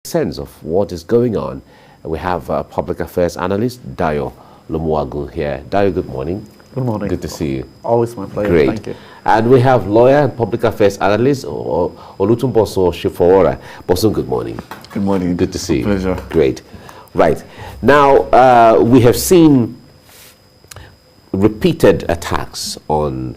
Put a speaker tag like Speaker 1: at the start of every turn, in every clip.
Speaker 1: sense of what is going on. We have public affairs analyst Dayo Lumuagu here. Dayo, good morning.
Speaker 2: Good morning.
Speaker 1: Good to see you.
Speaker 2: Always my pleasure.
Speaker 1: Great.
Speaker 2: Thank you.
Speaker 1: And we have lawyer and public affairs analyst Bosun Osifowora. Bosun, good morning.
Speaker 3: Good morning.
Speaker 1: Good to see you.
Speaker 3: Pleasure.
Speaker 1: Great. Right. Now, we have seen repeated attacks on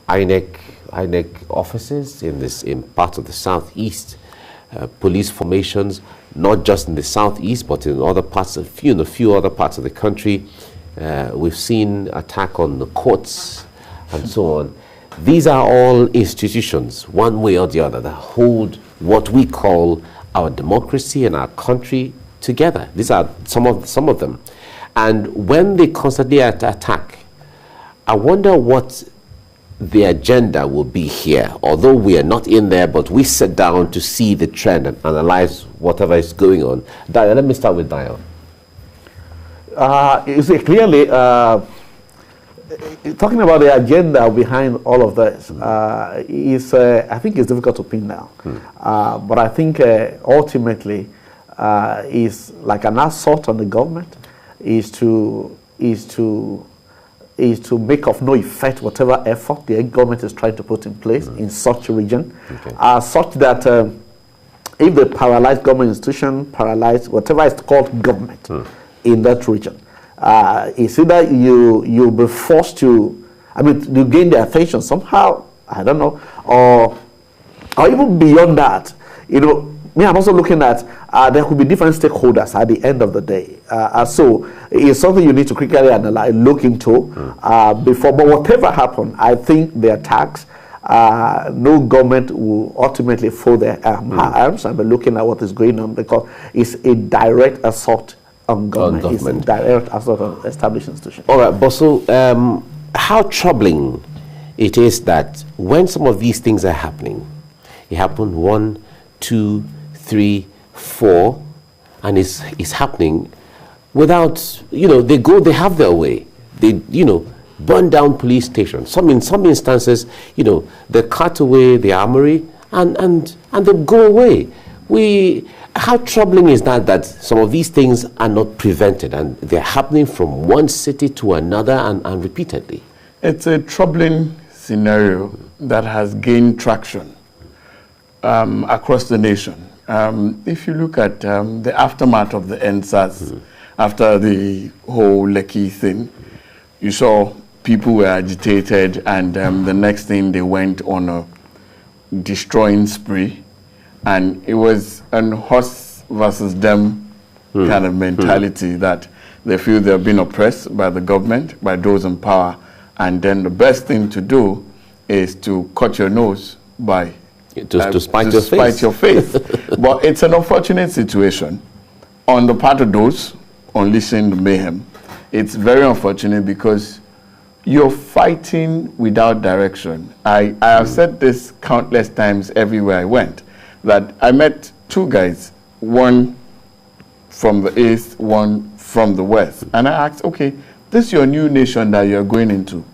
Speaker 1: INEC offices in parts of the southeast, police formations, not just in the southeast, but in other parts, a few other parts of the country. We've seen attack on the courts and so on. These are all institutions, one way or the other, that hold what we call our democracy and our country together. These are some of them. And when they constantly attack, I wonder what the agenda will be here. Although we are not in there, but we sit down to see the trend and analyze whatever is going on. Dayo, let me start with Dayo.
Speaker 2: You see, clearly, talking about the agenda behind all of this is, I think it's difficult to pin down. But I think ultimately is like an assault on the government, is to make of no effect whatever effort the government is trying to put in place in such a region, such that if they paralyze government institution, paralyze whatever is called government in that region, it's either you'll be forced to, to gain their attention somehow, I don't know, or even beyond that, I'm also looking at there could be different stakeholders at the end of the day. So it's something you need to critically analyze, look into before. But whatever happened, I think the attacks, no government will ultimately fold their arms and be looking at what is going on, because it's a direct assault on government. It's a direct assault on established institutions.
Speaker 1: All right, Bosu, how troubling it is that when some of these things are happening, it happened 1, 2, 3, 4, and it's happening without, they have their way. They, burn down police stations. In some instances, they cut away the armory and they go away. How troubling is that some of these things are not prevented and they're happening from one city to another and repeatedly?
Speaker 3: It's a troubling scenario that has gained traction across the nation. If you look at the aftermath of the NSAS, after the whole Lekki thing, you saw people were agitated, and the next thing they went on a destroying spree, and it was an horse versus them kind of mentality that they feel they're being oppressed by the government, by those in power, and then the best thing to do is to cut your nose by
Speaker 1: to spite your face.
Speaker 3: But it's an unfortunate situation on the part of those unleashing the mayhem. It's very unfortunate because you're fighting without direction. I have said this countless times everywhere I went, that I met two guys, one from the east, one from the west. And I asked, okay, this is your new nation that you're going into.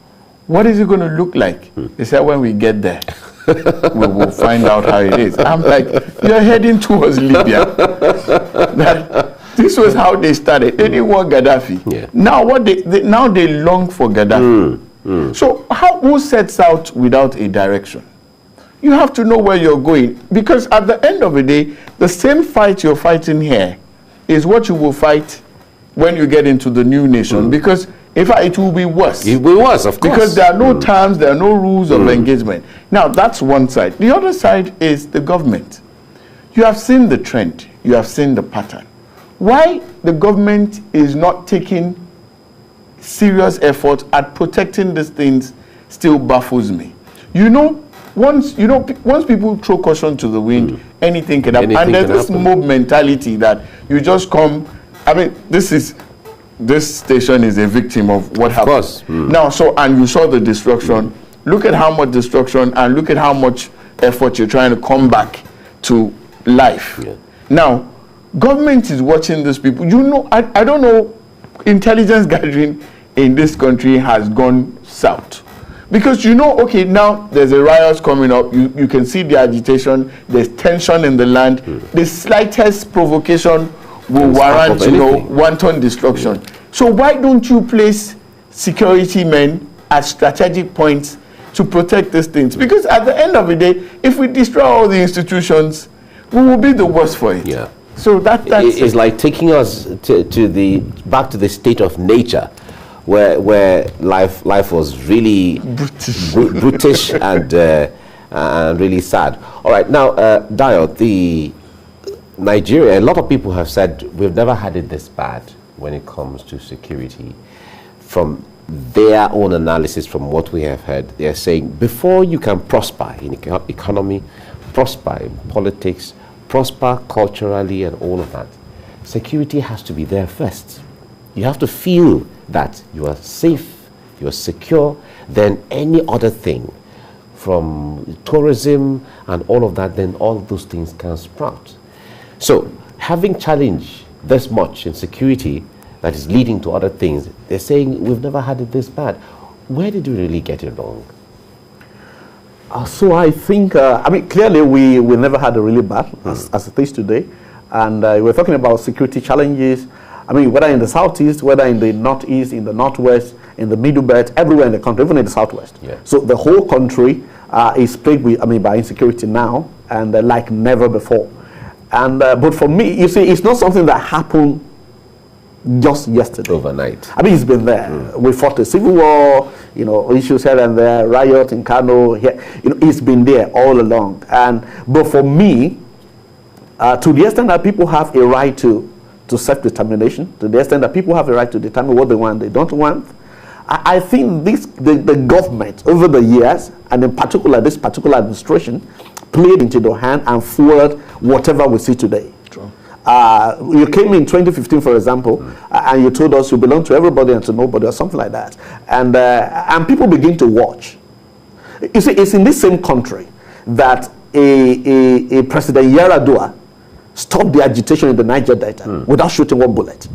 Speaker 3: What is it going to look like? They said, when we get there, we will find out how it is. I'm like, you're heading towards Libya. This was how they started. They didn't want Gaddafi.
Speaker 1: Yeah.
Speaker 3: Now now they long for Gaddafi. So who sets out without a direction? You have to know where you're going, because at the end of the day, the same fight you're fighting here is what you will fight when you get into the new nation. Because in fact, it will be worse.
Speaker 1: It will be worse, of course.
Speaker 3: Because there are no terms, there are no rules of engagement. Now, that's one side. The other side is the government. You have seen the trend. You have seen the pattern. Why the government is not taking serious effort at protecting these things still baffles me. Once people throw caution to the wind, anything can happen. And there's this mob mentality that you just come. This station is a victim of what happened.
Speaker 1: Of course.
Speaker 3: Now, and you saw the destruction. Look at how much destruction, and look at how much effort you're trying to come back to life. Yeah. Now, government is watching these people. I don't know, intelligence gathering in this country has gone south. Because you know, okay, now there's a riot coming up. You can see the agitation. There's tension in the land. The slightest provocation will warrant, you know, wanton destruction. So why don't you place security men at strategic points to protect these things? Because at the end of the day, if we destroy all the institutions, we will be the worst for it.
Speaker 1: Yeah.
Speaker 3: So that's
Speaker 1: it's like taking us back to the state of nature, where life was really brutish and really sad. All right, now Dio, Nigeria, a lot of people have said we've never had it this bad when it comes to security. From their own analysis, from what we have heard, they are saying before you can prosper in economy, prosper in politics, prosper culturally and all of that, security has to be there first. You have to feel that you are safe, you are secure, then any other thing, from tourism and all of that, then all those things can sprout. So, having challenged this much in security that is leading to other things, they're saying we've never had it this bad. Where did we really get it wrong?
Speaker 2: So I think, I mean, clearly we never had a really bad as it is today. And we're talking about security challenges. I mean, whether in the southeast, whether in the northeast, in the northwest, in the middle belt, everywhere in the country, even in the southwest.
Speaker 1: Yeah. So
Speaker 2: the whole country is plagued with, by insecurity now, and like never before. And but for me, you see, it's not something that happened just yesterday.
Speaker 1: Overnight.
Speaker 2: I mean, it's been there. We fought a civil war, you know, issues here and there, riot in Kano, here. You know, it's been there all along. But for me, to the extent that people have a right to self-determination, to the extent that people have a right to determine what they want, they don't want, I think the government over the years, and in particular this particular administration, played into the hand and fueled whatever we see today.
Speaker 3: True.
Speaker 2: You came in 2015, for example, and you told us you belong to everybody and to nobody or something like that. And people begin to watch. You see, it's in this same country that a President Yar'Adua stopped the agitation in the Niger Delta without shooting one bullet.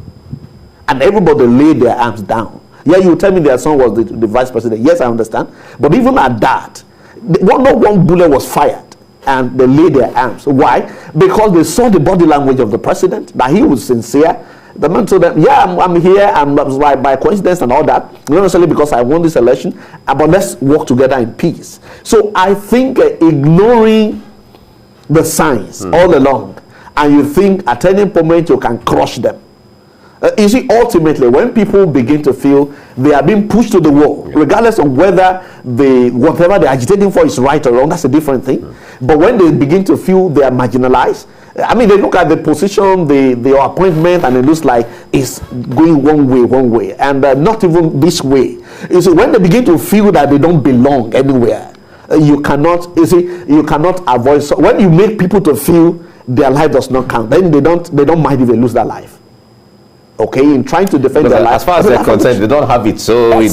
Speaker 2: And everybody laid their arms down. Yeah, you tell me their son was the vice president. Yes, I understand. But even at that, not one bullet was fired. And they laid their arms. Why? Because they saw the body language of the president, that he was sincere. The man told them, yeah, I'm here, and by coincidence and all that, not necessarily because I won this election, but let's work together in peace. So I think ignoring the signs all along, and you think at any moment you can crush them. You see, ultimately, when people begin to feel they are being pushed to the wall, regardless of whether whatever they're agitating for is right or wrong, that's a different thing. But when they begin to feel they are marginalized, I mean, they look at the position, the appointment, and it looks like it's going one way, and not even this way. You see, when they begin to feel that they don't belong anywhere, you cannot avoid. So when you make people to feel their life does not count, then they don't mind if they lose their life. Okay, in trying to defend their life.
Speaker 1: As far as they're concerned, they don't have it, so they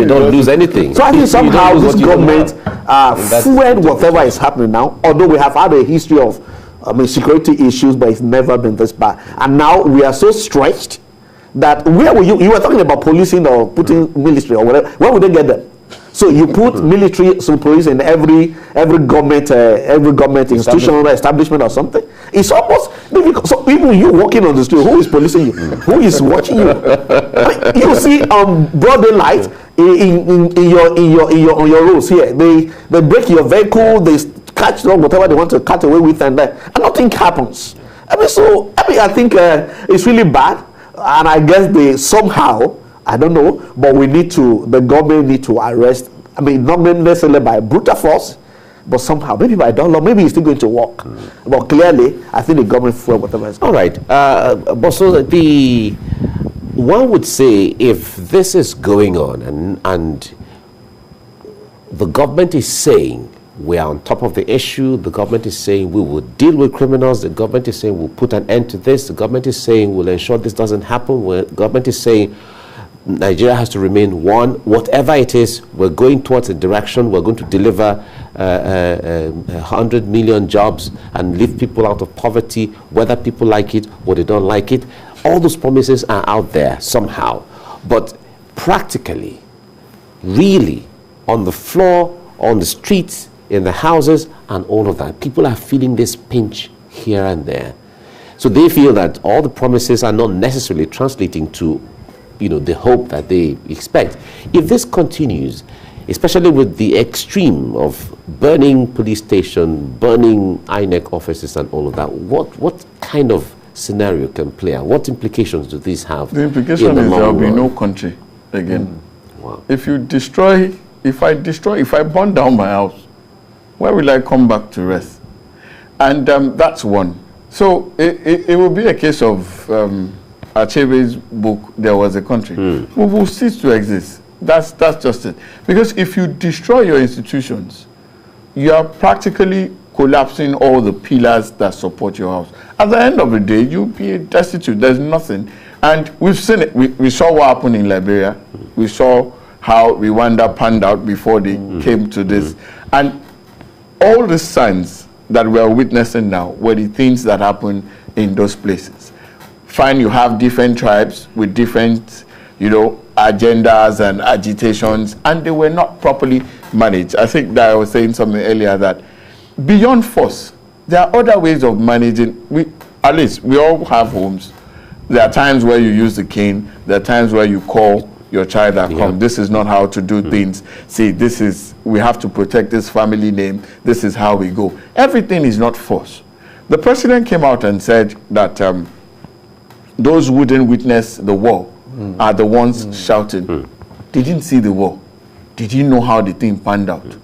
Speaker 1: don't lose anything.
Speaker 2: So I think somehow this government fueled whatever is happening now, although we have had a history of security issues, but it's never been this bad. And now we are so stretched that where were you were talking about policing or putting military or whatever, where would they get them? So you put military, some police in every government institution or establishment or something. It's almost difficult. So even you walking on the street, who is policing you? Who is watching you? I mean, you see broad daylight on your roads here. They break your vehicle. They catch whatever they want to cut away with, and nothing happens. I think it's really bad, and I guess they somehow, I don't know, but the government need to arrest, not necessarily by brutal force, but somehow, maybe by dollar, maybe it's still going to work. But clearly, I think the government for whatever is going.
Speaker 1: All right. But so one would say if this is going on and the government is saying we are on top of the issue, the government is saying we will deal with criminals, the government is saying we'll put an end to this, the government is saying we'll ensure this doesn't happen, the government is saying Nigeria has to remain one. Whatever it is, we're going towards a direction. We're going to deliver 100 million jobs and lift people out of poverty, whether people like it or they don't like it. All those promises are out there somehow. But practically, really, on the floor, on the streets, in the houses, and all of that. People are feeling this pinch here and there. So they feel that all the promises are not necessarily translating to, the hope that they expect. If this continues, especially with the extreme of burning police station, burning INEC offices and all of that, what kind of scenario can play out? What implications do these have?
Speaker 3: The implication is there will be no country again.
Speaker 1: Wow.
Speaker 3: If I burn down my house, where will I come back to rest? And that's one. So it will be a case of Achebe's book, There Was a Country. We will cease to exist. That's just it. Because if you destroy your institutions, you are practically collapsing all the pillars that support your house. At the end of the day, you'll be destitute. There's nothing. And we've seen it. We saw what happened in Liberia. We saw how Rwanda panned out before they came to this. And all the signs that we are witnessing now were the things that happened in those places. Fine, you have different tribes with different, agendas and agitations, and they were not properly managed. I think that I was saying something earlier that beyond force, there are other ways of managing. At least we all have homes. There are times where you use the cane. There are times where you call your child and come. This is not how to do things. See, we have to protect this family name. This is how we go. Everything is not force. The president came out and said that those who didn't witness the war are the ones shouting. They didn't see the war. They didn't know how the thing panned out.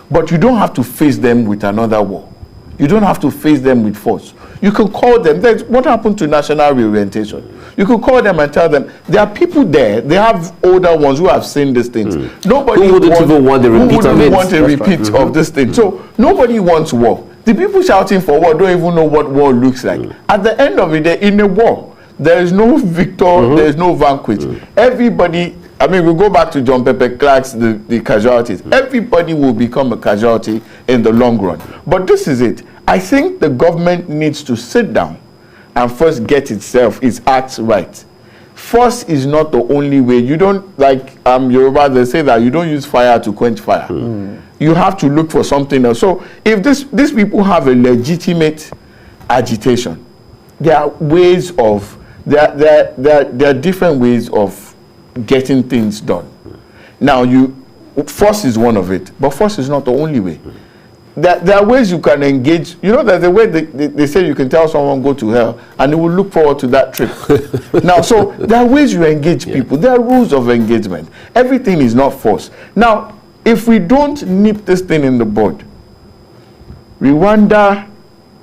Speaker 3: But you don't have to face them with another war. You don't have to face them with force. You can call them. What happened to national reorientation? You could call them and tell them, there are people there, they have older ones who have seen these things. Nobody
Speaker 1: wouldn't even want a repeat of it.
Speaker 3: Want a repeat of this thing. So nobody wants war. The people shouting for war don't even know what war looks like. At the end of the day, in a war, there is no victor, there is no vanquish. Everybody, we go back to John Pepper Clark's the casualties. Everybody will become a casualty in the long run. But this is it. I think the government needs to sit down and first get its acts right. Force is not the only way. You don't, like Yoruba, they say that you don't use fire to quench fire. You have to look for something else. So if these people have a legitimate agitation, there are ways of, there are different ways of getting things done. Now, force is one of it, but force is not the only way. There are ways you can engage. There's a way they say you can tell someone go to hell and they will look forward to that trip. Now, so there are ways you engage people. There are rules of engagement. Everything is not force. Now, if we don't nip this thing in the bud, Rwanda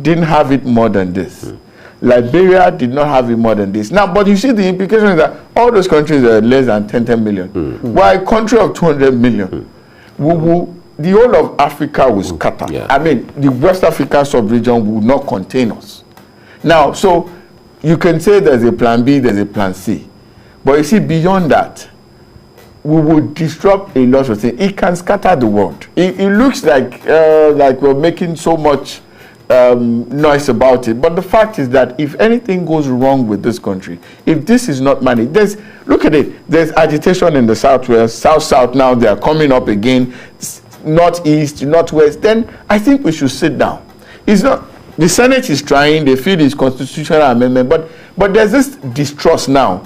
Speaker 3: didn't have it more than this. Liberia did not have it more than this. Now, but you see the implication is that all those countries are less than 10 million. While a country of 200 million, the whole of Africa will scatter. The West African sub-region will not contain us. Now, so you can say there's a plan B, there's a plan C. But you see, beyond that, we will disrupt a lot of things. It can scatter the world. It looks like we're making so much noise about it. But the fact is that if anything goes wrong with this country, if this is not managed, look at it. There's agitation in the southwest, south now. They are coming up again. Northeast, northwest. Then I think we should sit down. It's not the Senate is trying. They feel it's constitutional amendment, but there's this distrust now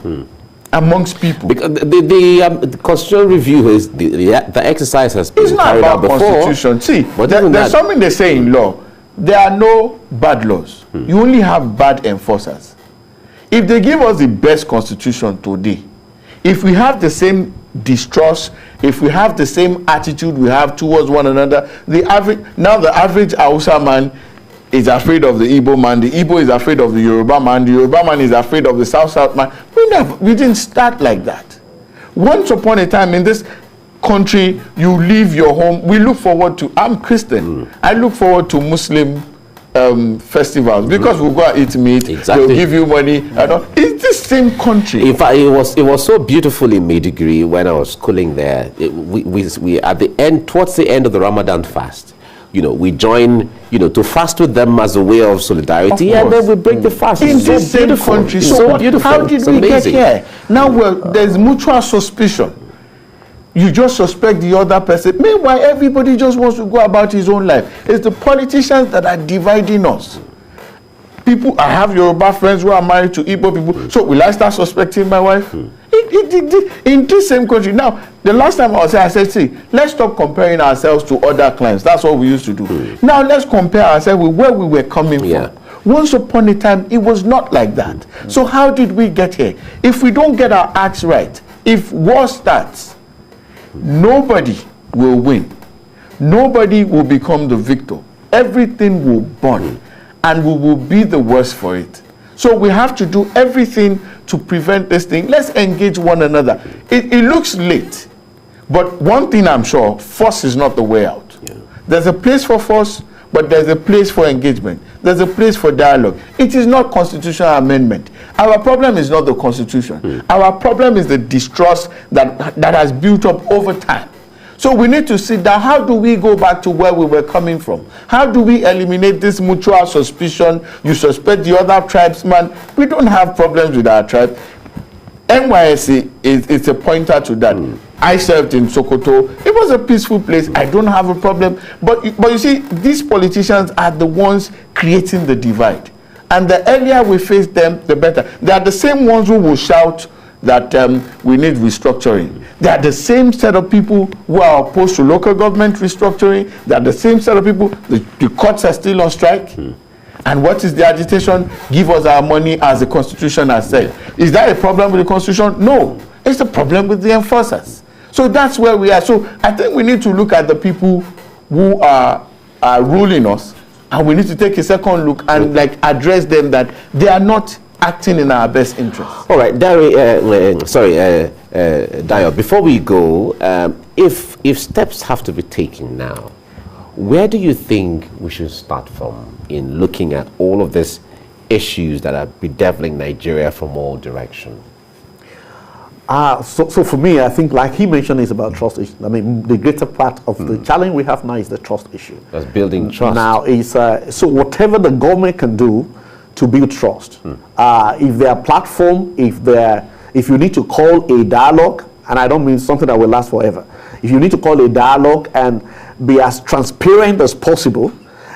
Speaker 3: amongst people. Because
Speaker 1: the constitutional review is the exercise has been carried out before.
Speaker 3: Constitution. See, there's something they say in law. There are no bad laws. You only have bad enforcers. If they give us the best constitution today, if we have the same distrust, if we have the same attitude we have towards one another, the average Hausa man is afraid of the Igbo man, the Igbo is afraid of the Yoruba man is afraid of the South man. We didn't start like that. Once upon a time in this country, you leave your home. We look forward to, I'm Christian, I look forward to Muslim festivals because we'll go and eat meat, they'll give you money. It's the same country.
Speaker 1: In fact, it was so beautiful in Maiduguri when I was schooling there. We at the end, towards the end of the Ramadan fast, we join, to fast with them as a way of solidarity, and then we break the fast.
Speaker 3: In the same country. So beautiful. How did we get here? Now there's mutual suspicion. you just suspect the other person. Meanwhile, everybody just wants to go about his own life. It's the politicians that are dividing us. People, I have Yoruba friends who are married to Igbo people, so will I start suspecting my wife? In this same country. Now, the last time I was here, I said, see, let's stop comparing ourselves to other clients. That's what we used to do. Now, let's compare ourselves with where we were coming from. Once upon a time, it was not like that. So how did we get here? If we don't get our acts right, if war starts, nobody will win. Nobody will become the victor. Everything will burn, and we will be the worse for it. So we have to do everything to prevent this thing. Let's engage one another. It looks late, but one thing I'm sure, force is not the way out. There's a place for force, but there's a place for engagement. There's a place for dialogue. It is not constitutional amendment. Our problem is not the Constitution. Our problem is the distrust that has built up over time. So we need to sit down. How do we go back to where we were coming from? How do we eliminate this mutual suspicion? You suspect the other tribesman. We don't have problems with our tribe. NYSC is a pointer to that. I served in Sokoto. It was a peaceful place. I don't have a problem. But you see, these politicians are the ones creating the divide. And the earlier we face them, the better. They are the same ones who will shout that we need restructuring. They are the same set of people who are opposed to local government restructuring. They are the same set of people. The courts are still on strike. And what is the agitation? Give us our money, as the Constitution has said. Is that a problem with the Constitution? No. It's a problem with the enforcers. So that's where we are. So I think we need to look at the people who are ruling us, and we need to take a second look and address them that they are not acting in our best interest. All right,
Speaker 1: Dayo, before we go, if steps have to be taken now, where do you think we should start from in looking at all of these issues that are bedeviling Nigeria from all directions?
Speaker 2: So for me, I think, like he mentioned, is about trust issue. I mean, the greater part of the challenge we have now is the trust issue.
Speaker 1: That's building trust.
Speaker 2: Now, so whatever the government can do to build trust, if their platform, if you need to call a dialogue, and I don't mean something that will last forever, if you need to call a dialogue and be as transparent as possible,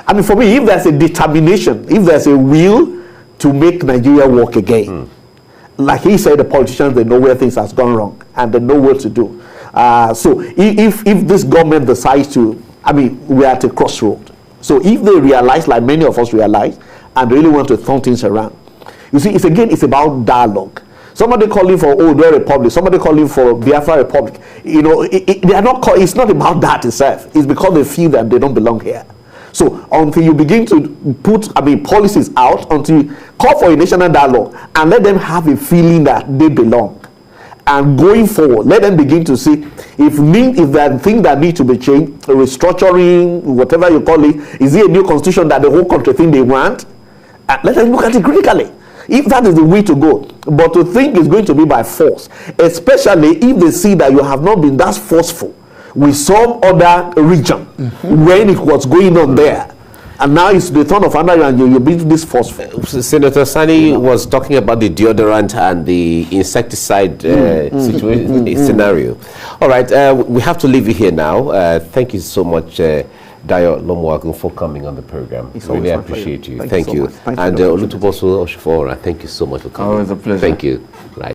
Speaker 2: I mean, for me, if there's a determination, if there's a will to make Nigeria work again, like he said, the politicians, they know where things has gone wrong and they know what to do. So if this government decides to, I mean, we're at a crossroad. So if they realize, like many of us realize, and really want to turn things around, you see, it's about dialogue. Somebody calling for Oduduwa Republic, somebody calling for Biafra Republic. You know, they are not. It's not about that itself. It's because they feel that they don't belong here. So until you begin to put, policies out, until you call for a national dialogue and let them have a feeling that they belong, and going forward, let them begin to see if there are things that need to be changed, restructuring, whatever you call it. Is it a new constitution that the whole country think they want? And let them look at it critically. If that is the way to go. But to think it's going to be by force, especially if they see that you have not been that forceful with some other region when it was going on there. And now it's the turn of another and you're being this forceful.
Speaker 1: Senator Sani was talking about the deodorant and the insecticide scenario. All right, we have to leave you here now. Thank you so much, Dayo Lomuagun, for coming on the program. Really appreciate you. Thank you.
Speaker 2: So and
Speaker 1: Bosun Osifowora, thank you so much for coming.
Speaker 3: Always a pleasure.
Speaker 1: Thank you. Right.